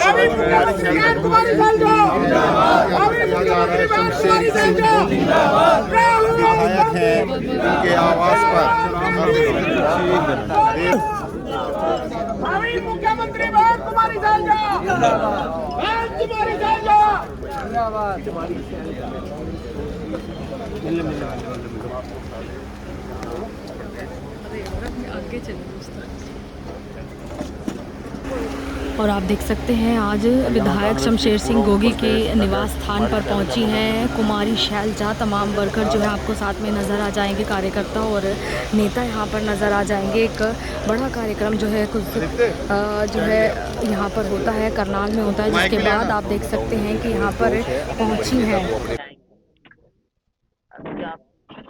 अभी मुख्यमंत्री बहन कुमारी सैलजा, अभी मुख्यमंत्री बहन कुमारी सैलजा, राहुल गांधी उनके आवास पर अभी मुख्यमंत्री बहन कुमारी सैलजा, बहन कुमारी सैलजा। आगे चलें और आप देख सकते हैं आज विधायक शमशेर सिंह गोगी के निवास स्थान पर पहुंची हैं कुमारी शैलजा। तमाम वर्कर जो है आपको साथ में नज़र आ जाएंगे, कार्यकर्ता और नेता यहाँ पर नज़र आ जाएंगे। एक बड़ा कार्यक्रम जो है कुछ जो है यहाँ पर होता है, करनाल में होता है, जिसके बाद आप देख सकते हैं कि यहाँ पर पहुँची हैं। अभी आप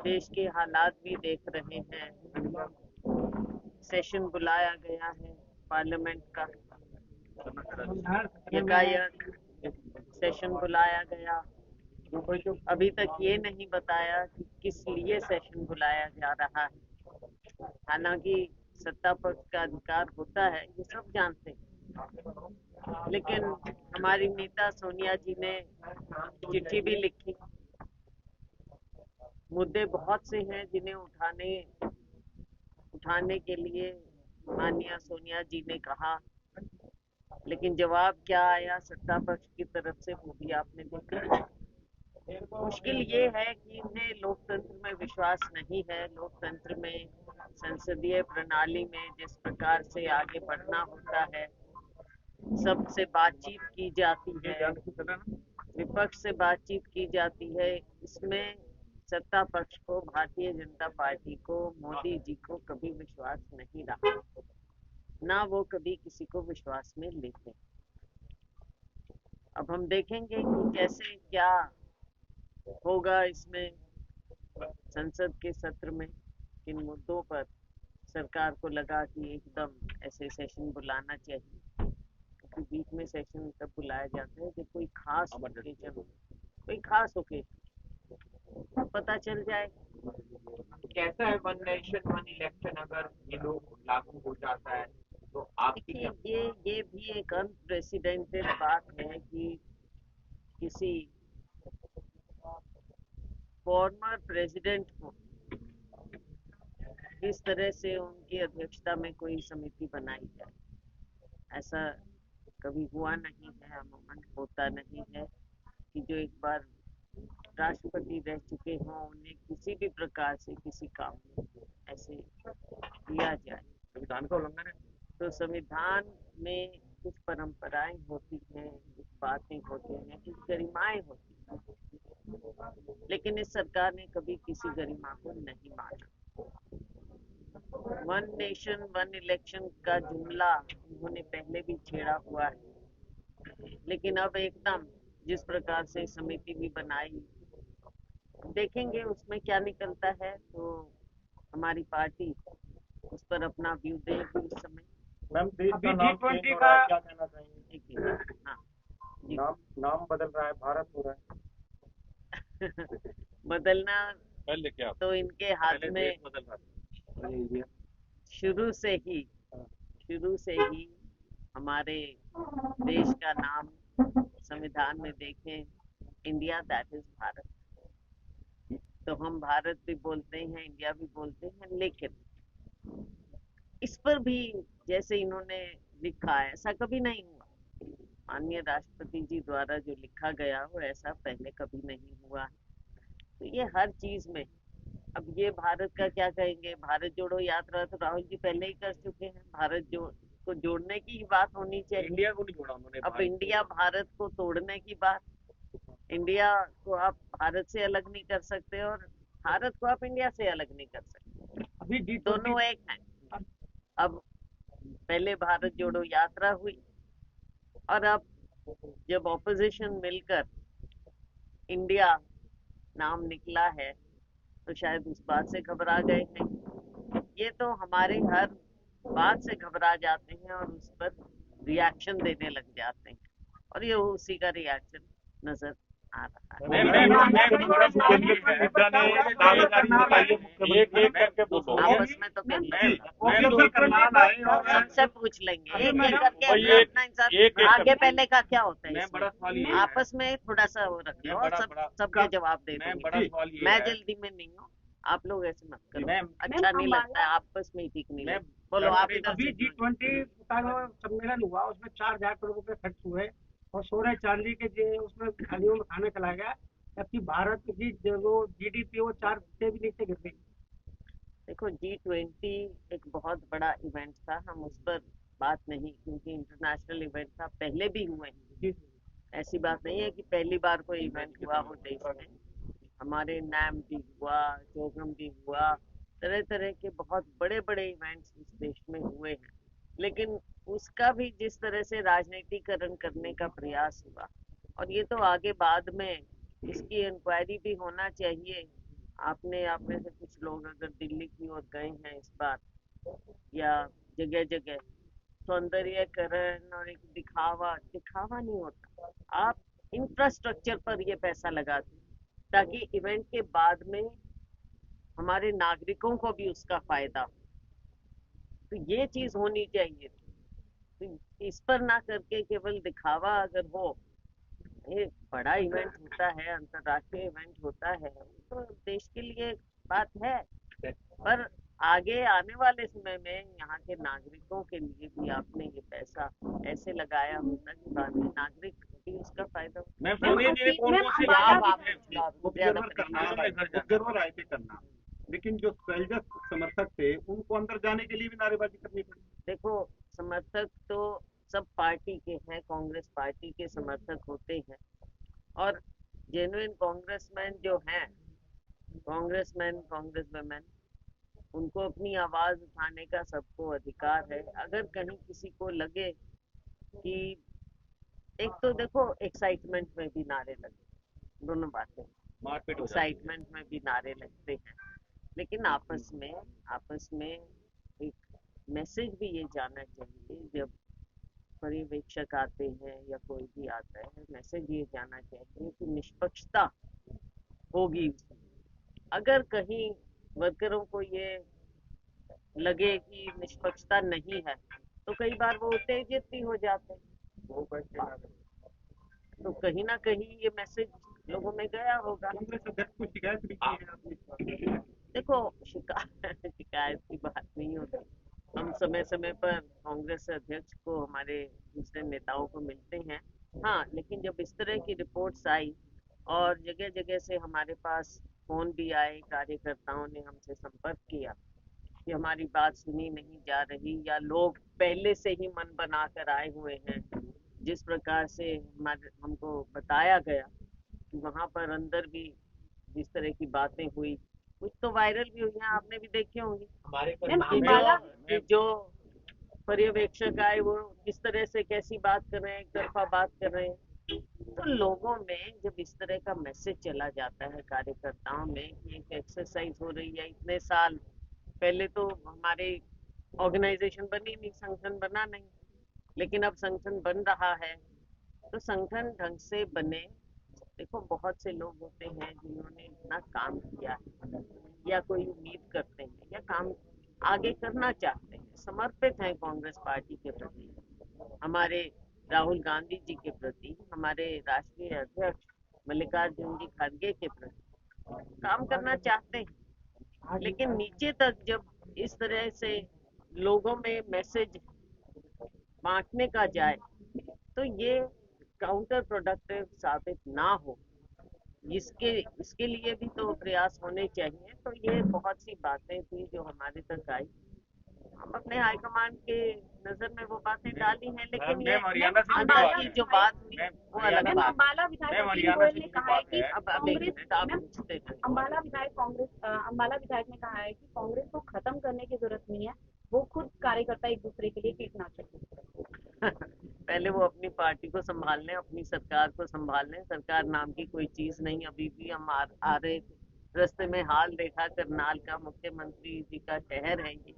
देश के हालात भी देख रहे हैं। सेशन बुलाया गया है पार्लियामेंट का, एकाएक सेशन बुलाया गया। अभी तक ये नहीं बताया कि किस लिए सेशन बुलाया जा रहा है। हालांकि सत्ता पक्ष का अधिकार होता है, ये सब जानते हैं, लेकिन हमारी नेता सोनिया जी ने चिट्ठी भी लिखी। मुद्दे बहुत से हैं जिन्हें उठाने के लिए माननीय सोनिया जी ने कहा, लेकिन जवाब क्या आया सत्ता पक्ष की तरफ से वो भी आपने देखा। मुश्किल ये है कि इन्हें लोकतंत्र में विश्वास नहीं है। लोकतंत्र में, संसदीय प्रणाली में जिस प्रकार से आगे बढ़ना होता है, सबसे बातचीत की जाती है, विपक्ष से बातचीत की जाती है, इसमें सत्ता पक्ष को, भारतीय जनता पार्टी को, मोदी जी को कभी विश्वास नहीं रहा, ना वो कभी किसी को विश्वास में लेते। अब हम देखेंगे कि कैसे क्या होगा इसमें संसद के सत्र में, किन मुद्दों पर सरकार को लगा कि एकदम ऐसे सेशन बुलाना चाहिए, क्योंकि बीच में सेशन तब बुलाया जाता है जब कोई खास ओकेजन हो, कोई खास ओकेजन पता चल जाए। कैसा है वन नेशन वन इलेक्शन अगर ये लोग लागू हो जाता है तो आपकी देखिए, ये भी एक अनप्रेसिडेंटेड बात है कि किसी फॉर्मर प्रेसिडेंट को किस तरह से उनकी अध्यक्षता में कोई समिति बनाई जाए। ऐसा कभी हुआ नहीं है, अमूमन होता नहीं है कि जो एक बार राष्ट्रपति रह चुके हों उन्हें किसी भी प्रकार से किसी काम में ऐसे दिया जाए। संविधान का उल्लंघन है। तो संविधान में कुछ परंपराएं होती हैं, कुछ बातें होती हैं, कुछ गरिमाएं होती हैं, लेकिन इस सरकार ने कभी किसी गरिमा को नहीं माना। वन नेशन वन इलेक्शन का जुमला उन्होंने पहले भी छेड़ा हुआ है, लेकिन अब एकदम जिस प्रकार से समिति भी बनाई, देखेंगे उसमें क्या निकलता है। तो हमारी पार्टी उस पर अपना व्यू देगी इस समय। मैम, देश का अभी नाम G20 चेंज हो रहा है, क्या कहना चाहेंगे? एक मिनट, हाँ जी। नाम बदल रहा है, भारत हो रहा है। बदलना तो इनके हाथ में शुरू से ही हमारे देश का नाम संविधान में देखें, इंडिया, दैट इज भारत। तो हम भारत भी बोलते हैं, इंडिया भी बोलते हैं, लेकिन इस पर भी जैसे इन्होंने लिखा है, ऐसा कभी नहीं हुआ। माननीय राष्ट्रपति जी द्वारा जो लिखा गया हो, ऐसा पहले कभी नहीं हुआ। तो ये हर चीज में, अब ये भारत का क्या कहेंगे, भारत जोड़ो यात्रा तो राहुल जी पहले ही कर चुके हैं। भारत को जोड़ने की बात होनी चाहिए। इंडिया को नहीं जोड़ा उन्होंने। अब इंडिया भारत को तोड़ने की बात, इंडिया को आप भारत से अलग नहीं कर सकते और भारत को आप इंडिया से अलग नहीं कर सकते, अभी दोनों एक हैं। अब पहले भारत जोड़ो यात्रा हुई और अब जब ऑपोजिशन मिलकर इंडिया नाम निकला है तो शायद उस बात से घबरा गए हैं। ये तो हमारे हर बात से घबरा जाते हैं और उस पर रिएक्शन देने लग जाते हैं, और ये उसी का रिएक्शन नजर आ रहा है। एक एक करके बोलो। आपस में तो कर लेंगे, मैं सबसे पूछ लेंगे एक एक करके वही अपना एक- अपना इंसान। एक आगे करके। पहले का क्या होता है मैं इसमें? बड़ा सवाल ये है। आपस में थोड़ा सा वो रख लो और सबके जवाब दे मैं दूंगी। बड़ा सवाल ये मैं है। जल्दी में नहीं हूँ, आप लोग ऐसे मत करो, मैं अच्छा नहीं लगता है, आपस में ही ठीक नहीं मैं- लगता। बोलो आप इधर अभी से G20 का जो सम्मेलन हुआ उसमें 4,000 करोड़ रुपए खर्च हुए और सोने चांदी के उसमें थालियों में खाना खिलाया गया, जबकि भारत की जो GDP वो 4 से भी नीचे गिर गई। देखो G20 एक बहुत बड़ा इवेंट था, हम उस पर बात नहीं, क्योंकि इंटरनेशनल इवेंट था, पहले भी हुए हैं। ऐसी बात नहीं है कि पहली बार कोई इवेंट हुआ हो देश में। हमारे नैम भी हुआ, जोगम भी हुआ, तरह तरह के बहुत बड़े बड़े इवेंट्स इस देश में हुए हैं, लेकिन उसका भी जिस तरह से राजनीतिकरण करने का प्रयास हुआ, और ये तो आगे बाद में इसकी इंक्वायरी भी होना चाहिए। आप में से कुछ लोग अगर दिल्ली की ओर गए हैं इस बार, या जगह जगह, सौंदर्यकरण और एक दिखावा दिखावा नहीं होता। आप इंफ्रास्ट्रक्चर पर ये पैसा लगाते ताकि इवेंट के बाद में हमारे नागरिकों को भी उसका फायदा हो। तो ये चीज होनी चाहिए। तो इस पर ना करके केवल दिखावा अगर हो, ये बड़ा इवेंट होता है, अंतर्राष्ट्रीय इवेंट होता है, तो देश के लिए बात है, पर आगे आने वाले समय में यहाँ के नागरिकों के लिए भी आपने ये पैसा ऐसे लगाया होता कि बाद में नागरिक भी उसका फायदा हो। मैं सोनिया जी ने कौन कौन से ऑब्जर्वर करना, लेकिन जो सेल्जस समर्थक थे उनको अंदर जाने के लिए भी नारेबाजी करनी पड़ी। देखो, समर्थक तो सब पार्टी के हैं, कांग्रेस पार्टी के समर्थक होते हैं, और जेन्युइन कांग्रेसमैन जो हैं, कांग्रेसमैन कांग्रेस वुमेन, उनको अपनी आवाज उठाने का सबको अधिकार है। अगर कहीं किसी को लगे कि एक तो देखो एक्साइटमेंट में भी नारे लगे, दोनों बातें, मारपीट हो जाती एक्साइटमेंट में भी नारे लगते हैं, लेकिन आपस में एक मैसेज भी ये जाना चाहिए। जब पर्यवेक्षक आते हैं या कोई भी आता है, मैसेज ये जाना चाहिए कि निष्पक्षता होगी। अगर कहीं वर्करों को ये लगे कि निष्पक्षता नहीं है, तो कई बार वो उत्तेजित भी हो जाते हैं। तो कहीं ना कहीं ये मैसेज लोगों में गया होगा। कांग्रेस अध्यक्ष को शिकायत भी की है आपने? देखो, शिकायत की बात नहीं होती। हम समय समय पर कांग्रेस अध्यक्ष को, हमारे दूसरे नेताओं को मिलते हैं, हाँ, लेकिन जब इस तरह की रिपोर्ट्स आई और जगह जगह से हमारे पास फोन भी आए, कार्यकर्ताओं ने हमसे संपर्क किया कि हमारी बात सुनी नहीं जा रही, या लोग पहले से ही मन बनाकर आए हुए हैं, जिस प्रकार से हमको बताया गया कि वहां पर अंदर भी जिस तरह की बातें हुई, कुछ तो वायरल भी हुई हैं, आपने भी देखी होंगी कि जो पर्यवेक्षक आए वो किस तरह से कैसी बात कर रहे हैं, एक तरफा बात कर रहे हैं। तो लोगों में जब इस तरह का मैसेज चला जाता है, कार्यकर्ताओं में, कि एक एक्सरसाइज हो रही है, इतने साल पहले तो हमारे ऑर्गेनाइजेशन बनी नहीं, संगठन बना नहीं, लेकिन अब संगठन बन रहा है, तो संगठन ढंग से बने। देखो, बहुत से लोग होते हैं जिन्होंने इतना काम किया है, या कोई उम्मीद करते हैं, या काम आगे करना चाहते हैं, समर्पित हैं कांग्रेस पार्टी के प्रति, हमारे राहुल गांधी जी के प्रति, हमारे राष्ट्रीय अध्यक्ष मल्लिकार्जुन जी खड़गे के प्रति काम करना चाहते हैं, लेकिन नीचे तक जब इस तरह से लोगों में मैसेज बांटने का जाए, तो ये काउंटर प्रोडक्टिव साबित ना हो, इसके लिए भी तो प्रयास होने चाहिए। तो ये बहुत सी बातें थी जो हमारे तक आई, हम अपने हाईकमान के नजर में वो बातें डाली हैं, लेकिन ये हरियाणा से अंदर की जो बात हुई वो अलग बात अम्बाला है। विधायक अजीत गोयल ने कहा है कि अब एक मिनट, आप पूछते हैं। अम्बाला विधायक ने कहा है कि कांग्रेस को खत्म करने की जरूरत नहीं है, वो खुद कार्यकर्ता एक दूसरे के लिए कीटनाशक पहले वो अपनी पार्टी को संभाल लें, अपनी सरकार को संभाल लें। सरकार नाम की कोई चीज नहीं, अभी भी हम आ रहे थे, रास्ते में हाल देखा, करनाल का मुख्यमंत्री जी का शहर है ये,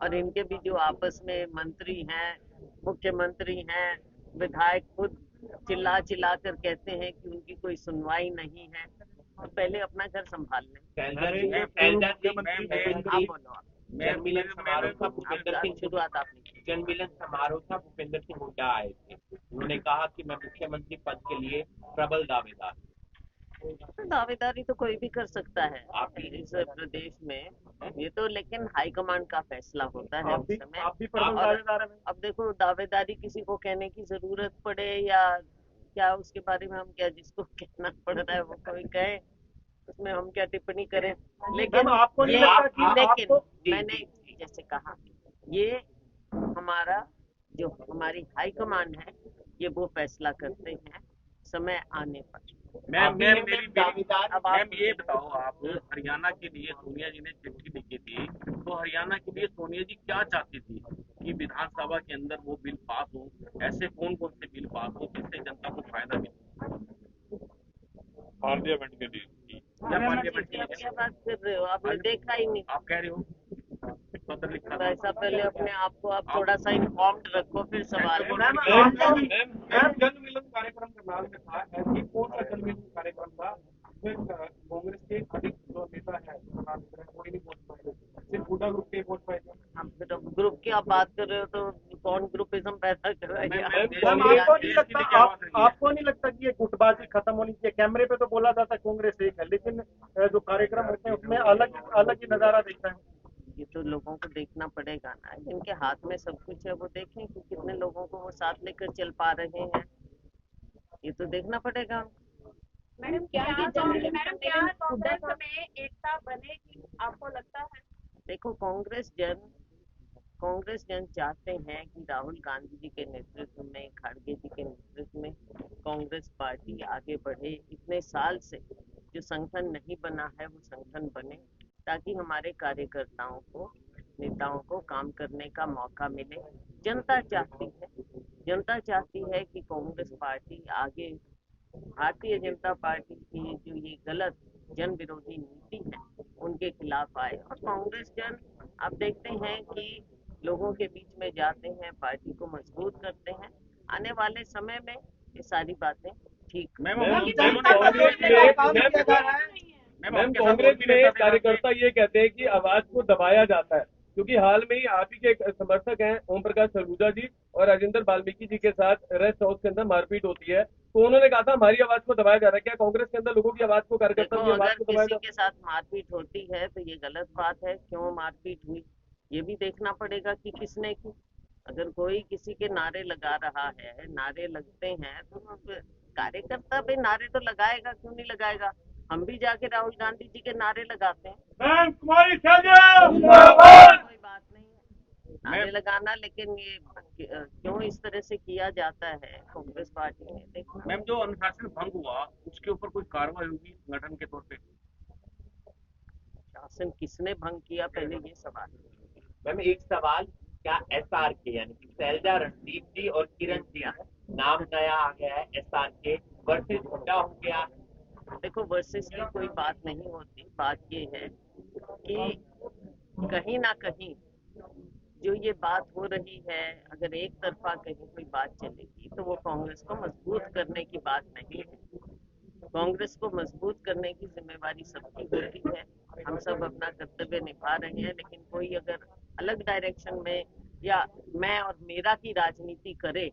और इनके भी जो आपस में मंत्री हैं, मुख्यमंत्री हैं, विधायक खुद चिल्ला चिल्ला कर कहते हैं कि उनकी कोई सुनवाई नहीं है, तो पहले अपना घर संभाल लें। आप बोलो, आप। जनमिलन समारोह था भूपेंद्र सिंह शुरुआत आपने की। जनमिलन समारोह था, भूपेंद्र सिंह हुड्डा आए थे। उन्होंने कहा कि मैं मुख्यमंत्री पद के लिए प्रबल दावेदार। दावेदारी तो कोई भी कर सकता है इस प्रदेश में, ये तो लेकिन हाईकमांड का फैसला होता है उस समय। आप भी प्रबल दावेदार हैं। अब देखो, दावेदारी किसी को कहने की जरूरत पड़े या क्या, उसके बारे में हम क्या, जिसको कहना पड़ रहा है वो कोई कहे, उसमें हम क्या टिप्पणी करें। लेकिन आपको नहीं लगता कि लेकिन आपको मैंने जैसे कहा, ये हमारा जो हमारी हाईकमान है, ये वो फैसला करते हैं समय आने पर। मैम ये बताओ, आप हरियाणा के लिए सोनिया जी ने चिट्ठी लिखी थी, तो हरियाणा के लिए सोनिया जी क्या चाहती थी कि विधानसभा के अंदर वो बिल पास हो? ऐसे कौन कौन से बिल पास हो जिससे जनता को फायदा मिले? पार्लियामेंट के लिए क्या पार्लियामेंट के लिए? क्या बात कर रहे हो, आपने देखा ही नहीं। आप कह रहे हो पत्र लिखा था। वैसा पहले अपने आप को आप थोड़ा सा इन्फॉर्म्ड रखो, फिर सवाल। मैम जन मिलन कार्यक्रम का नाम में था, ऐसी कौन सा जन मिलन कार्यक्रम था जिसमें कांग्रेस के अधिक जो नेता है कोई नहीं पहुंच पाए, सिर्फ हुड्डा ग्रुप के पहुंच पाए थे। हम फिर अब ग्रुप की आप बात कर रहे हो तो कौन ग्रुपिज्म पैदा कर रहा है? मैम आपको नहीं लगता कि ये गुटबाजी खत्म होनी चाहिए? कैमरे पे तो बोला जाता है कांग्रेस एक है, लेकिन जो कार्यक्रम होते हैं उसमें अलग ही नजारा दिखता है। ये तो लोगों को देखना पड़ेगा ना, जिनके हाथ में सब कुछ है वो देखें कि कितने लोगों को वो साथ लेकर चल पा रहे हैं, ये तो देखना पड़ेगा। मैडम क्या कांग्रेस में एकता बनेगी, आपको लगता है? देखो, कांग्रेस जन चाहते हैं कि राहुल गांधी जी के नेतृत्व में, खड़गे जी के नेतृत्व में कांग्रेस पार्टी आगे बढ़े। इतने साल से जो संगठन नहीं बना है वो संगठन बने, ताकि हमारे कार्यकर्ताओं को, नेताओं को काम करने का मौका मिले। जनता चाहती है कि कांग्रेस पार्टी आगे, भारतीय जनता पार्टी की जो ये गलत जन विरोधी नीति है उनके खिलाफ आए। और कांग्रेस जन आप देखते हैं कि लोगों के बीच में जाते हैं, पार्टी को मजबूत करते हैं। आने वाले समय में ये सारी बातें ठीक। मैम कांग्रेस में कार्यकर्ता ये कहते हैं कि आवाज को दबाया जाता है, क्योंकि हाल में ही आप ही के समर्थक हैं ओम प्रकाश सरगुजा जी और राजेंद्र वाल्मीकि जी के साथ रेस्ट हाउस के अंदर मारपीट होती है, तो उन्होंने कहा था हमारी आवाज को दबाया जा रहा है। क्या कांग्रेस के अंदर लोगों की आवाज को, कार्यकर्ताओं की आवाज को दबाया किसी के साथ मारपीट होती है तो ये गलत बात है। क्यों मारपीट हुई ये भी देखना पड़ेगा कि किसने की। अगर कोई किसी के नारे लगा रहा है, नारे लगते हैं, तो कार्यकर्ता भी नारे तो लगाएगा, क्यों नहीं लगाएगा? हम भी जाके राहुल गांधी जी के नारे लगाते हैं, कुमारी कोई बात नहीं है नारे लगाना। लेकिन ये क्यों इस तरह से किया जाता है कांग्रेस पार्टी में, देखना। मैम, जो अनुशासन भंग हुआ उसके ऊपर कोई कार्रवाई होगी संगठन के तौर पे? शासन किसने भंग किया, पहले ये सवाल। मैम एक सवाल, क्या SRK यानी कि शैलजा रणदीप जी और किरण जिया नाम नया आ गया है, SRK वर्सेस हुड्डा हो गया? देखो, वर्सेस की कोई बात नहीं होती। बात ये है कि कहीं ना कहीं जो ये बात हो रही है, अगर एक तरफा कहीं कोई बात चलेगी तो वो कांग्रेस को मजबूत करने की बात नहीं है। कांग्रेस को मजबूत करने की जिम्मेवारी सबकी होती है, हम सब अपना कर्तव्य निभा रहे हैं। लेकिन कोई अगर अलग डायरेक्शन में या मैं और मेरा की राजनीति करे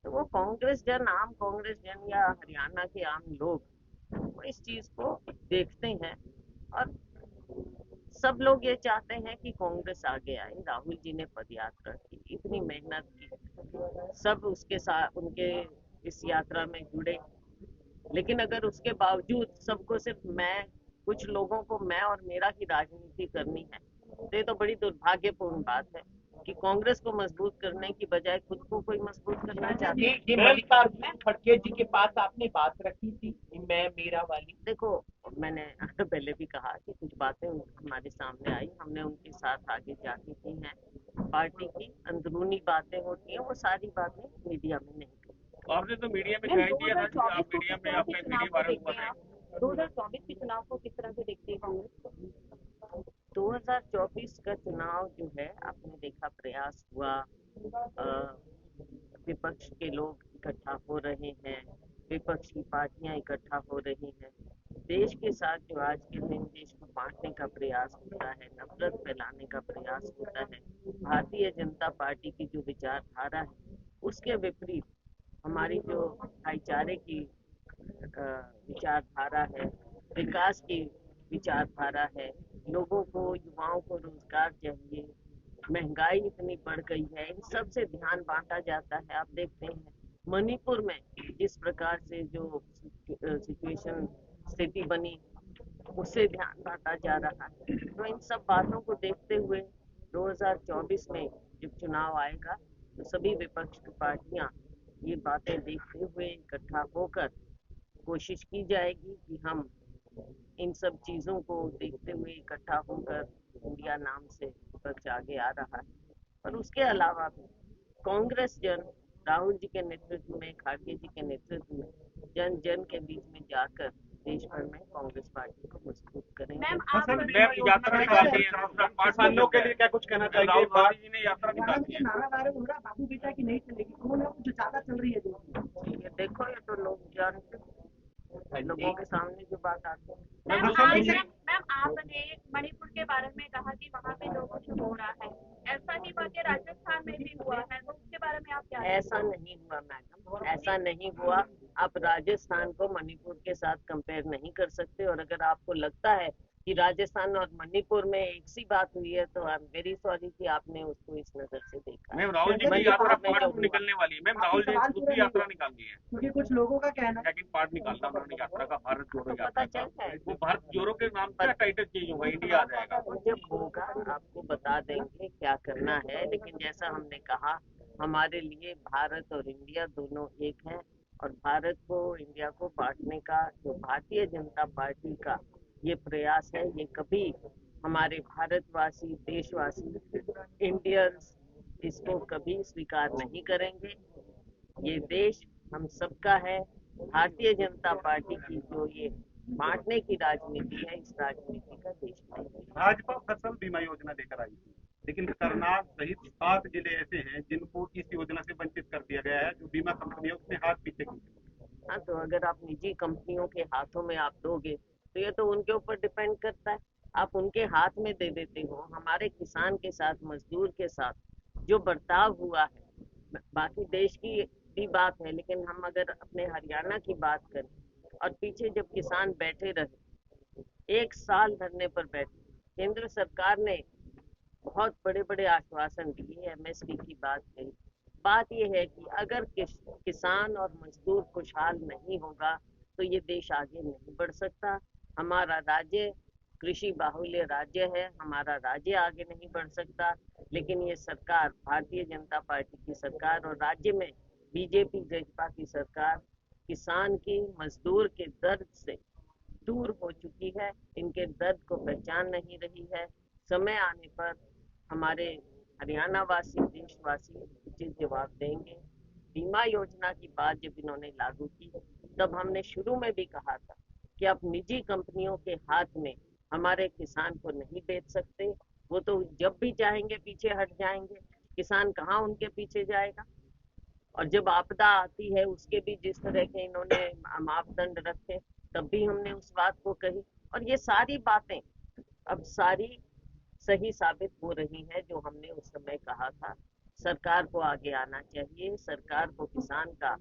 तो वो कांग्रेस जन, आम कांग्रेस जन या हरियाणा के आम लोग वो इस चीज को देखते हैं। और सब लोग ये चाहते हैं कि कांग्रेस आगे आए। राहुल जी ने पदयात्रा की, इतनी मेहनत की, सब उसके साथ, उनके इस यात्रा में जुड़े। लेकिन अगर उसके बावजूद सबको सिर्फ मैं, कुछ लोगों को मैं और मेरा की राजनीति करनी है, तो ये तो बड़ी दुर्भाग्यपूर्ण बात है कि कांग्रेस को मजबूत करने की बजाय खुद को कोई मजबूत करना चाहते हैं। ये मल्लिकार्जुन खड़गे जी के पास आपने बात रखी थी, मैं मेरा वाली। देखो, मैंने पहले भी कहा कि कुछ बातें हमारे सामने आई, हमने उनके साथ आगे जाके की हैं। पार्टी की अंदरूनी बातें होती हैं, वो सारी बातें मीडिया में नहीं की। आपने तो मीडिया में कह दिया था कि आप मीडिया में अपने मीडिया बारे में बताएं। 2024 के चुनाव को किस तरह से देखते हैं कांग्रेस? 2024 का चुनाव जो है, आपने देखा प्रयास हुआ, विपक्ष के लोग इकट्ठा हो रहे हैं, विपक्षी पार्टियां इकट्ठा हो रही हैं। देश के साथ जो आज के दिन देश को बांटने का प्रयास होता है, नफरत फैलाने का प्रयास होता है, भारतीय जनता पार्टी की जो विचारधारा है उसके विपरीत हमारी जो भाईचारे की विचारधारा है, विकास की विचारधारा है, लोगों को, युवाओं को रोजगार चाहिए, महंगाई इतनी बढ़ गई है, इन सब से ध्यान बांटा जाता है। आप देखते हैं मणिपुर में जिस प्रकार से जो सिचुएशन स्थिति बनी, उससे ध्यान बांटा जा रहा है। तो इन सब बातों को देखते हुए 2024 में जब चुनाव आएगा तो सभी विपक्ष की पार्टियां ये बातें देखते हुए इकट्ठा होकर कोशिश की जाएगी कि हम इन सब चीजों को देखते हुए इकट्ठा होकर, इंडिया नाम से विपक्ष आगे आ रहा है। और उसके अलावा भी कांग्रेस जन राहुल जी के नेतृत्व में, खड़गे जी के नेतृत्व में जन जन के बीच में जाकर देश भर में कांग्रेस पार्टी को मजबूत करेंगे। मैम यात्रा निकाली है, किसानों के लिए क्या कुछ कहना चाहिए? राहुल गांधी जी ने यात्रा निकाली है, बाबू बेटा की नहीं चलेगी, कौन है जो ज्यादा चल रही है? ये देखो, ये तो लोग जानते हैं, लोगों के सामने जो बात आती है। मैम आपने मणिपुर के बारे में कहा कि वहाँ पे जो कुछ हो रहा है ऐसा ही वाकई राजस्थान में भी हुआ है, तो उसके बारे में आप क्या? ऐसा नहीं हुआ मैडम, ऐसा नहीं हुआ। आप राजस्थान को मणिपुर के साथ कंपेयर नहीं कर सकते, और अगर आपको लगता है कि राजस्थान और मणिपुर में एक सी बात हुई है तो आई एम वेरी सॉरी कि आपने उसको इस नजर से देखा। मैम राहुल जी की यात्रा पार्ट निकलने वाली है। मैम राहुल जी दूसरी यात्रा निकालनी है, क्योंकि कुछ लोगों का कहना है सेकंड पार्ट निकालना उन्होंने यात्रा का, भारत जोड़ो पता यात्रा चलता है, वो भारत जोड़ो के नाम पर टाइटल चेंज होगा, इंडिया आ जाएगा। जब होगा आपको बता देंगे क्या करना है। लेकिन जैसा हमने कहा, हमारे लिए भारत और इंडिया दोनों एक है, और भारत को, इंडिया को बांटने का जो भारतीय जनता पार्टी का ये प्रयास है, ये कभी हमारे भारतवासी, देशवासी, इंडियंस इसको कभी स्वीकार नहीं करेंगे। ये देश हम सबका है। भारतीय जनता पार्टी की जो ये बांटने की राजनीति है, इस राजनीति का देश नहीं। भाजपा फसल बीमा योजना लेकर आई थी, लेकिन करनाल सहित 7 जिले ऐसे हैं जिनको इस योजना से वंचित कर दिया गया है। जो बीमा कंपनियां उसने हाथ पीछे खींचे। हाँ, तो अगर आप निजी कंपनियों के हाथों में आप दोगे तो ये तो उनके ऊपर डिपेंड करता है, आप उनके हाथ में दे देते हो। हमारे किसान के साथ, मजदूर के साथ जो बर्ताव हुआ है, बाकी देश की भी बात है, लेकिन हम अगर अपने हरियाणा की बात करें, और पीछे जब किसान बैठे रहे, 1 साल धरने पर बैठे, केंद्र सरकार ने बहुत बड़े बड़े आश्वासन दिए, एमएसपी की बात कही। बात यह है कि अगर किसान और मजदूर खुशहाल नहीं होगा तो ये देश आगे नहीं बढ़ सकता। हमारा राज्य कृषि बाहुल्य राज्य है, हमारा राज्य आगे नहीं बढ़ सकता। लेकिन ये सरकार, भारतीय जनता पार्टी की सरकार, और राज्य में बीजेपी जजपा की सरकार किसान की, मजदूर के दर्द से दूर हो चुकी है, इनके दर्द को पहचान नहीं रही है। समय आने पर हमारे हरियाणा वासी, देशवासी उचित जवाब देंगे। बीमा योजना की बात जब इन्होंने लागू की, तब हमने शुरू में भी कहा था कि आप निजी कंपनियों के हाथ में हमारे किसान को नहीं बेच सकते। वो तो जब भी चाहेंगे पीछे हट जाएंगे, किसान कहाँ उनके पीछे जाएगा। और जब आपदा आती है, उसके भी जिस तरह के इन्होंने मापदंड रखे, तब भी हमने उस बात को कही। और ये सारी बातें अब सारी सही साबित हो रही हैं जो हमने उस समय कहा था। सरकार को आगे आना चाहिए, सरकार को किसान का,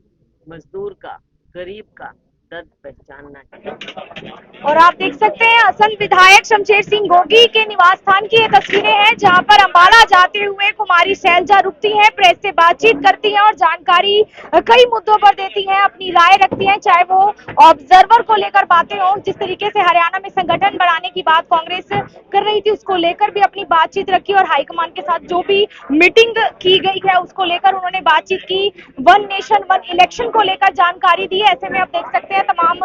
मजदूर का, गरीब का दर्द पहचानना चाहिए। और आप देख सकते हैं असल विधायक शमशेर सिंह गोगी के निवास स्थान की ये तस्वीरें हैं, जहां पर अंबाला जाते हुए कुमारी शैलजा रुकती हैं, प्रेस से बातचीत करती हैं और जानकारी कई मुद्दों पर देती हैं, अपनी राय रखती हैं, चाहे वो ऑब्जर्वर को लेकर बातें हों। जिस तरीके से हरियाणा में संगठन बढ़ाने की बात कांग्रेस कर रही थी, उसको लेकर भी अपनी बातचीत रखी, और हाईकमान के साथ जो भी मीटिंग की गई है उसको लेकर उन्होंने बातचीत की। 1 नेशन 1 इलेक्शन को लेकर जानकारी दी। ऐसे में आप देख सकते हैं तमाम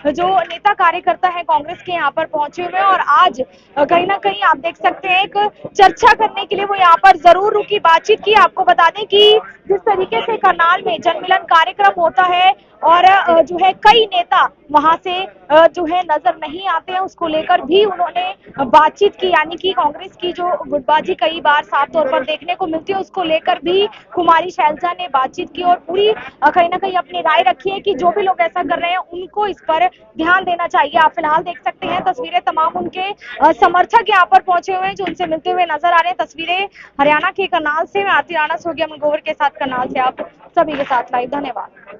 जो नेता कार्यकर्ता हैं कांग्रेस के यहाँ पर पहुंचे हुए हैं, और आज कहीं ना कहीं आप देख सकते हैं एक चर्चा करने के लिए वो यहाँ पर जरूर रुकी, बातचीत की। आपको बता दें कि जिस तरीके से करनाल में जनमिलन कार्यक्रम होता है और जो है कई नेता वहां से जो है नजर नहीं आते हैं, उसको लेकर भी उन्होंने बातचीत की, यानी कि कांग्रेस की जो गुटबाजी कई बार साफ तौर पर देखने को मिलती है उसको लेकर भी कुमारी शैलजा ने बातचीत की और पूरी कहीं ना कहीं अपनी राय रखी है कि जो भी लोग ऐसा कर रहे हैं उनको इस पर ध्यान देना चाहिए। आप फिलहाल देख सकते हैं तस्वीरें, तमाम उनके समर्थक यहाँ पर पहुंचे हुए हैं जो उनसे मिलते हुए नजर आ रहे हैं। तस्वीरें हरियाणा के करनाल से, मैं आरती राणा सोगिया मनगोवर के साथ करनाल से आप सभी के साथ लाइव। धन्यवाद।